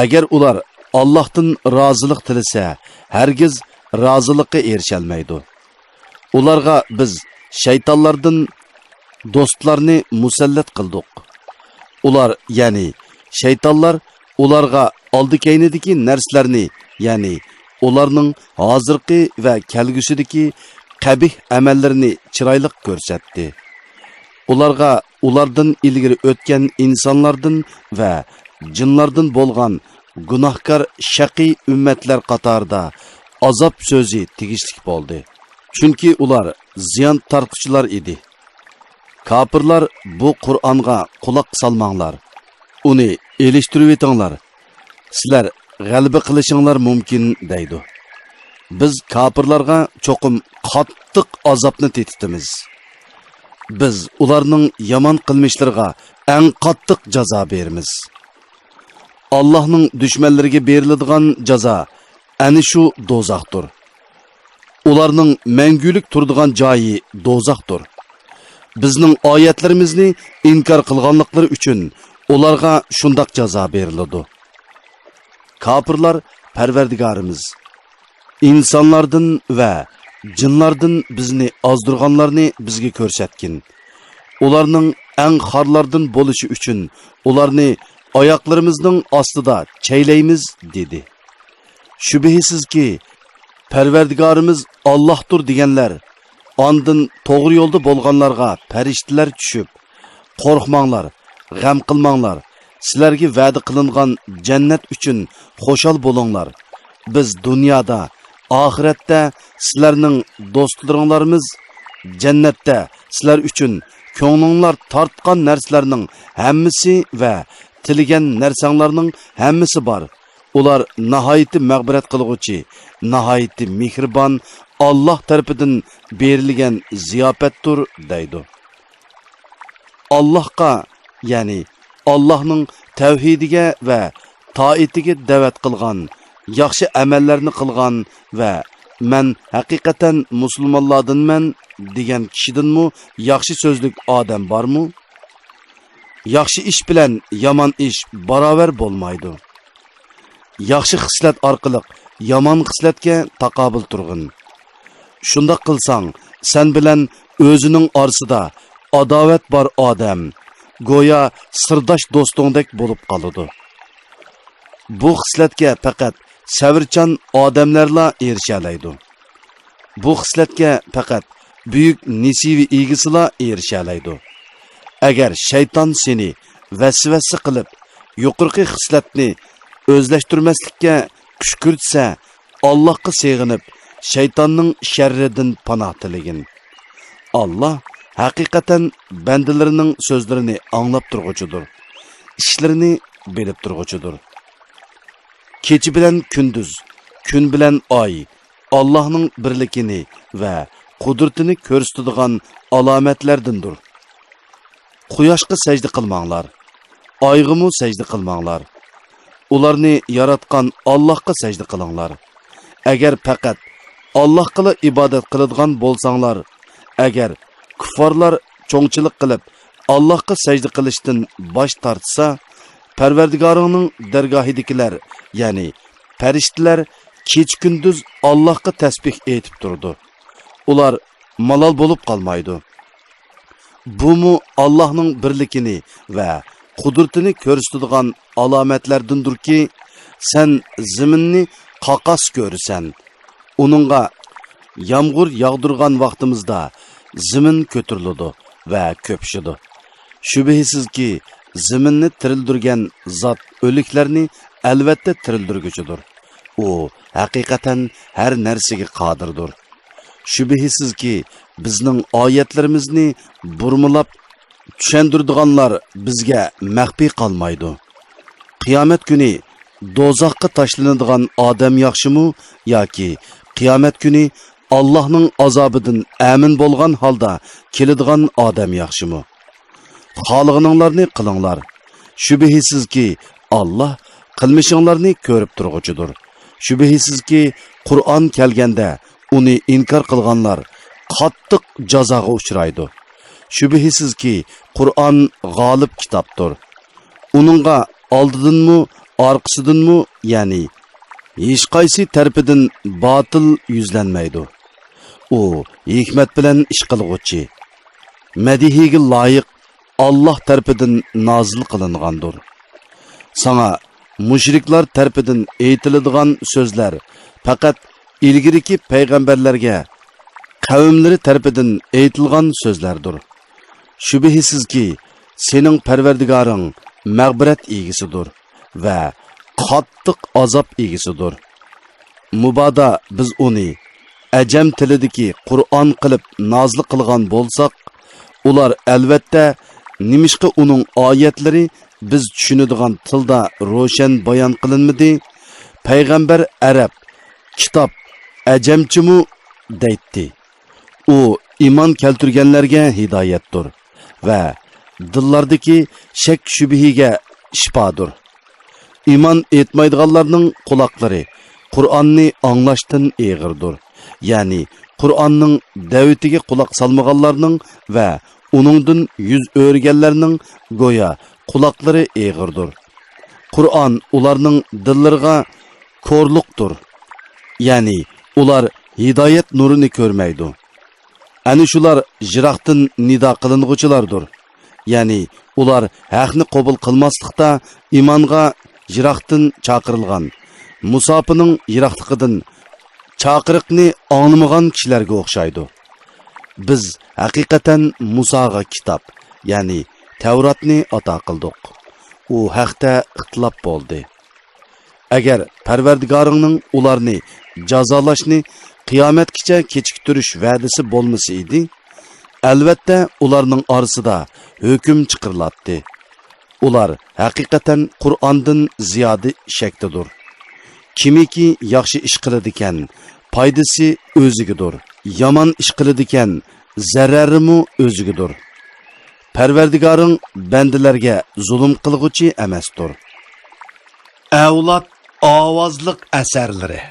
Speaker 2: Agar ular Allohdan rozilik tilasa, hargiz rozilikka erisholmaydi. Ularga biz shaytonlardan do'stlarni musallat qildik. Ular, ya'ni shaytonlar ularga oldi keynidagi narsalarni, ya'ni ularning hozirgi va kelgusidagi qabih amallarini chiroyli ko'rsatdi. Ularga ulardan ilgari o'tgan insonlardan va jinlardan bo'lgan gunohkor shaqiy ummatlar qatorida azob so'zi tegishli bo'ldi. Chunki ular ziyon tortuvchilar edi. Kafirlar bu Qur'onga quloq solmanglar. Uni elishtirib etinglar. Sizlar g'alaba qilishinglar mumkin deydi. Biz kafirlarga cho'qim qattiq azobni tetitimiz. Biz ularning yomon qilmishlariga eng qattiq jazo beramiz. Allohning dushmanlariga beriladigan jazo ana shu do'zaxdir. Ularning mangulik turadigan joyi do'zaxdir. Bizning oyatlarimizni inkor qilganliklari uchun ularga shundoq jazo beriladi. Kafirlar Parvardigorimiz insonlardan va jinlardan bizni ozdirganlarni bizga ko'rsatgin. Ularning eng xorlardan bo'lishi uchun ularni oyoqlarimizning ostida chaylaymiz dedi. Shubhisizki Parvardigorimiz Allohdir deganlar ondan to'g'ri yo'lda bo'lganlarga farishtalar tushib, qo'rqmanglar, g'am qilmanglar. Sizlarga va'da qilingan jannat uchun xo'shal bo'linglar. Biz dunyoda, oxiratda sizlarning do'stlaringlarimiz, jannatda sizlar uchun ko'nglinglar tortgan narsalarning hammasi va tilgan narsanglarning hammasi bor. Ular nihoyatda mag'firat qilguvchi, nihoyatda mehribon Alloh tarafidan berilgan ziyofatdir deydi. Allohga, ya'ni Allohning tavhidiga va toatiga da'vat qilgan, yaxshi amallarni qilgan va men haqiqatan musulmonlardanman degan kishidanmi yaxshi so'zlik odam bormi? Yaxshi ish bilan yomon ish barobar bo'lmaydi. Yaxshi xislat orqali yomon xislatga taqobil turg'in. Shundoq qilsang, sen bilan o'zining orasida adovat bor odam go'yo sirdosh do'stingdek bo'lib qoladi. Bu xislatga faqat savrchan odamlarla erisha oladi. Bu xislatga faqat buyuk nesibi egisila erisha oladi. Agar shayton seni vasvasa qilib, yuqorqi xislatni o'zlashtirmaslikka kuch kiritsa, Allohga sig'inib, shaytonning sharridan panoh tilegin. Allah haqiqatan bandalarining so'zlarini anglab turg'uchidir. İşlerini bilib turg'uchidir. Kechi bilan kunduz, kun bilan oy Allohning birligini va qudratini ko'rsatadigan alomatlardandir. Quyoshga sajda qilmanglar, oyga sajda qilmanglar. Ularni yaratgan Allohga sajda qilinglar. Agar faqat Allohga ibodat qiladigan bo'lsanglar, agar kuffarlar cho'ngchilik qilib Allohga sajda qilishdan bosh tortsa, Parvardigoringning dargohidagilar, ya'ni farishtalar kech-kunduz Allohga tasbih aytib turdi. Ular malol bo'lib qolmaydi. Bumu Allohning birligini va qudratini ko'rsatadigan alomatlardandirki, sen zaminni qaqas ko'rsan. Uningga yomg'ir yog'dirgan vaqtimizda zamin ko'tariladi va ko'pishadi. Shubhisizki, zaminni tirildirgan zot o'liklarni albatta tirildirguchidir. U haqiqatan har narsaga qodirdir. Shubhisizki, bizning oyatlarimizni burmilab tushundirdiganlar bizga maxfiy qolmaydi. Qiyomat kuni dozoqqa tashlanadigan odam yaxshimi yoki qiyomat kuni Allohning azobidan amin bo'lgan holda keladigan odam yaxshimi? Xohlaganinglarni qilinglar. Shubhisizki, Alloh qilmishinglarni ko'rib turg'uchidir. Shubhisizki, Qur'on kelganda uni inkor qilganlar qattiq jazoga uchraydi. Shubhisizki, Qur'on g'olib kitobdir. Uningga oldidanmi, orqasidanmi, ya'ni hech qaysi tarafidan botil yuzlanmaydi. U hikmat bilan ish qilg'uvchi, madihiga loyiq Allah tarafidan nozil qilingandir. Sana mushriklar tarafidan aytiladigan so'zlar faqat ilgiriki payg'ambarlarga qavmlari tarafidan aytilgan so'zlardir. Shubhisizki, sening Parvardigoring mag'firat egisidir va qattiq azob egisidir. Mubodo biz uni ajam tilidagi Qur'on qilib nozil qilgan bo'lsak, ular albatta nimishqa uning oyatlari biz tushunadigan tilda ro'shan bayon qilinmadi? Payg'ambar arab, kitob ajamchimu deydi. U iymon keltirganlarga hidoyatdir va dillardagi shak shubhiga shifodir. Iymon etmaydiganlarning quloqlari Qur'onni anglashdan eg'irdir. Ya'ni Qur'onning davatiga quloq solmaganlarning va uningdan yuz o'rganlarning go'yo quloqlari eg'irdir. Qur'on ularning dillariga ko'rliqdir. Ya'ni ular hidoyat nurini ko'rmaydi. Ani shular jiroqdan nido qilinguchilardir. Ya'ni ular haqni qabul qilmaslikda iymonga jiroqdan chaqirilgan, musofining yiroqligidan chaqiriqni anglamagan kishilarga o'xshaydi. Biz haqiqatan Musoga kitob, ya'ni Tavratni ato qildik. U haqda ixtilof bo'ldi. Agar Parvardigoringning ularni jazolashni qiyomatgacha kechiktirish va'dasi bo'lmasa edi, albatta ularning orasida hukm chiqarilatdi. Ular haqiqatan Qur'ondan ziyodi shakdadir. Kimiki yaxshi ish qiladigan, foydasi o'zigidir. Yomon ish qiladigan, zararimi o'zigidir. Parvardigoring bandalarga zulm qilg'uchi emasdir. Avlod ovozliq asarlari